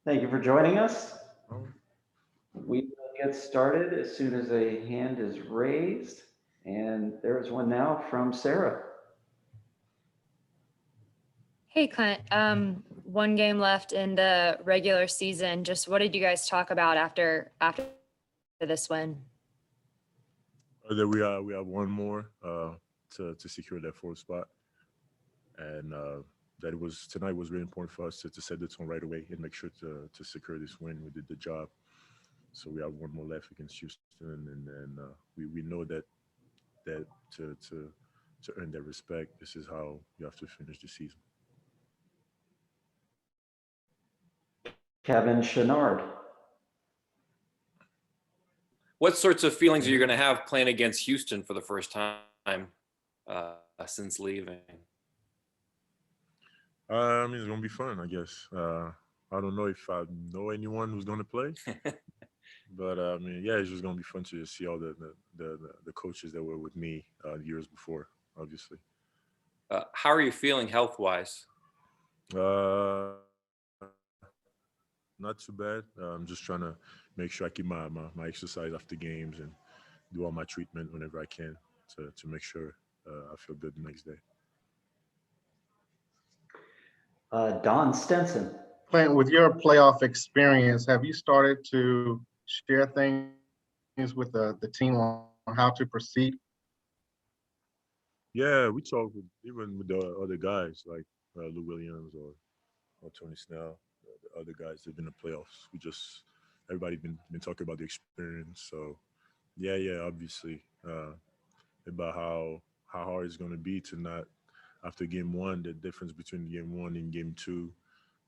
Thank you for joining us. Oh, We will get started as soon as a hand is raised. And there is one now from Sarah. Hey Clint, one game left in the regular season. Just what did you guys talk about after this win? that we have one more to secure that fourth spot, and that it was tonight was really important for us to set the tone right away and make sure to secure this win. We did the job, so we have one more left against Houston, and we know that to earn that respect, this is how you have to finish the season. Kevin Chenard. What sorts of feelings are you going to have playing against Houston for the first time since leaving? I mean, it's gonna be fun, I guess. I don't know if I know anyone who's gonna play, but I mean, yeah, it's just gonna be fun to just see all the coaches that were with me years before, obviously. How are you feeling health-wise? Uh, Not too bad. I'm just trying to make sure I keep my exercise after games and do all my treatment whenever I can to make sure I feel good the next day. Don Stenson. Clint, with your playoff experience, have you started to share things with the team on how to proceed? Yeah, we talk with even with the other guys like Lou Williams or Tony Snell, the other guys that have been in the playoffs. We just everybody been talking about the experience. So yeah, obviously about how hard it's going to be to not after game one, the difference between game one and game two,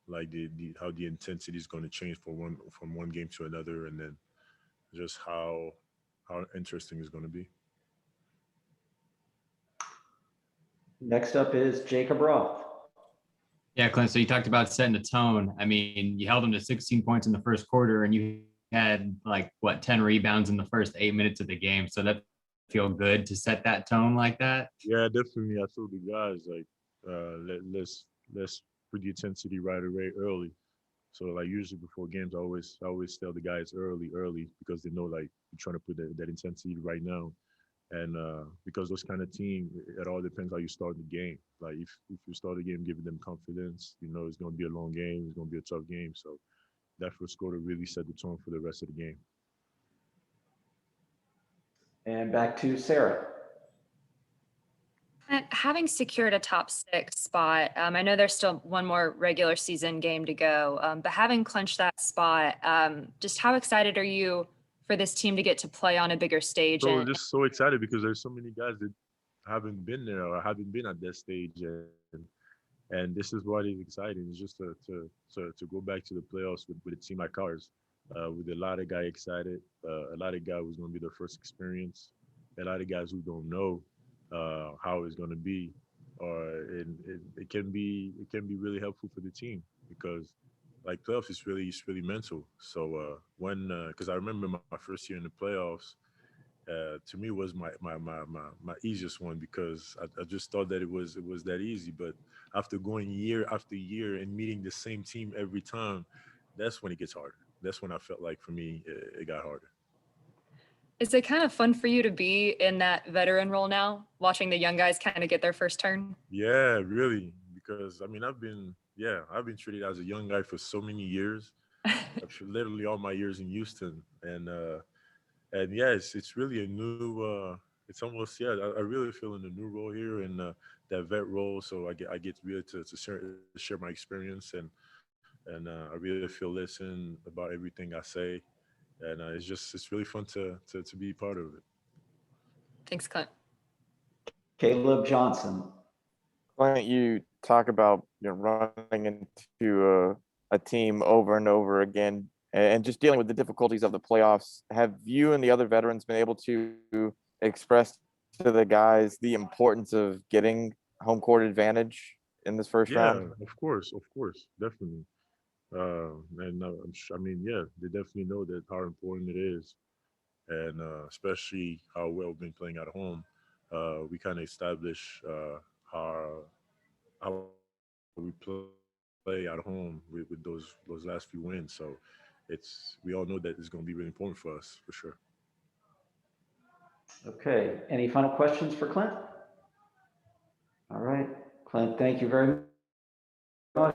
like the how the intensity is going to change from one game to another, and then just how interesting it's going to be. Next up is Jacob Roth. Yeah, Clint. So you talked about setting the tone. I mean, you held them to 16 points in the first quarter, and you had like what 10 rebounds in the first 8 minutes of the game. So that feel good to set that tone like that. Yeah, definitely. I told the guys like let's put the intensity right away early. So like usually before games, I always tell the guys early because they know like you're trying to put that intensity right now. And because those kind of team, it all depends how you start the game. Like if you start the game giving them confidence, you know it's going to be a long game, it's going to be a tough game. So that first quarter really set the tone for the rest of the game. And back to Sarah. Clint, having secured a top six spot, I know there's still one more regular season game to go, but having clinched that spot, just how excited are you for this team to get to play on a bigger stage? So And just so excited because there's so many guys that haven't been there or haven't been at that stage, and this is what is exciting. It's just to go back to the playoffs with a team like ours, with a lot of guys excited, a lot of guys who's going to be their first experience, a lot of guys who don't know how it's going to be, or it can be really helpful for the team because like playoffs is really mental. So when because I remember my first year in the playoffs to me was my easiest one because I just thought that it was that easy. But after going year after year and meeting the same team every time, that's when it gets harder. That's when I felt like for me it got harder. is it kind of fun for you to be in that veteran role now, watching the young guys kind of get their first turn? Yeah, really, because I mean I've been treated as a young guy for so many years. Literally all my years in Houston, and yeah, it's really a new. It's almost yeah. I really feel in the new role here and that vet role. So I get really to share my experience and I really feel listen about everything I say, and it's really fun to be part of it. Thanks, Clint. Caleb Johnson. Clint, you talk about running into a team over and over again and just dealing with the difficulties of the playoffs. Have you and the other veterans been able to express to the guys the importance of getting home court advantage in this first Yeah, round? of course, definitely. And I mean, yeah, they definitely know that how important it is, and especially how well we've been playing at home. We kind of establish how we play play at home with those last few wins. So we all know that it's going to be really important for us for sure. Okay, any final questions for Clint? All right, Clint, thank you very much.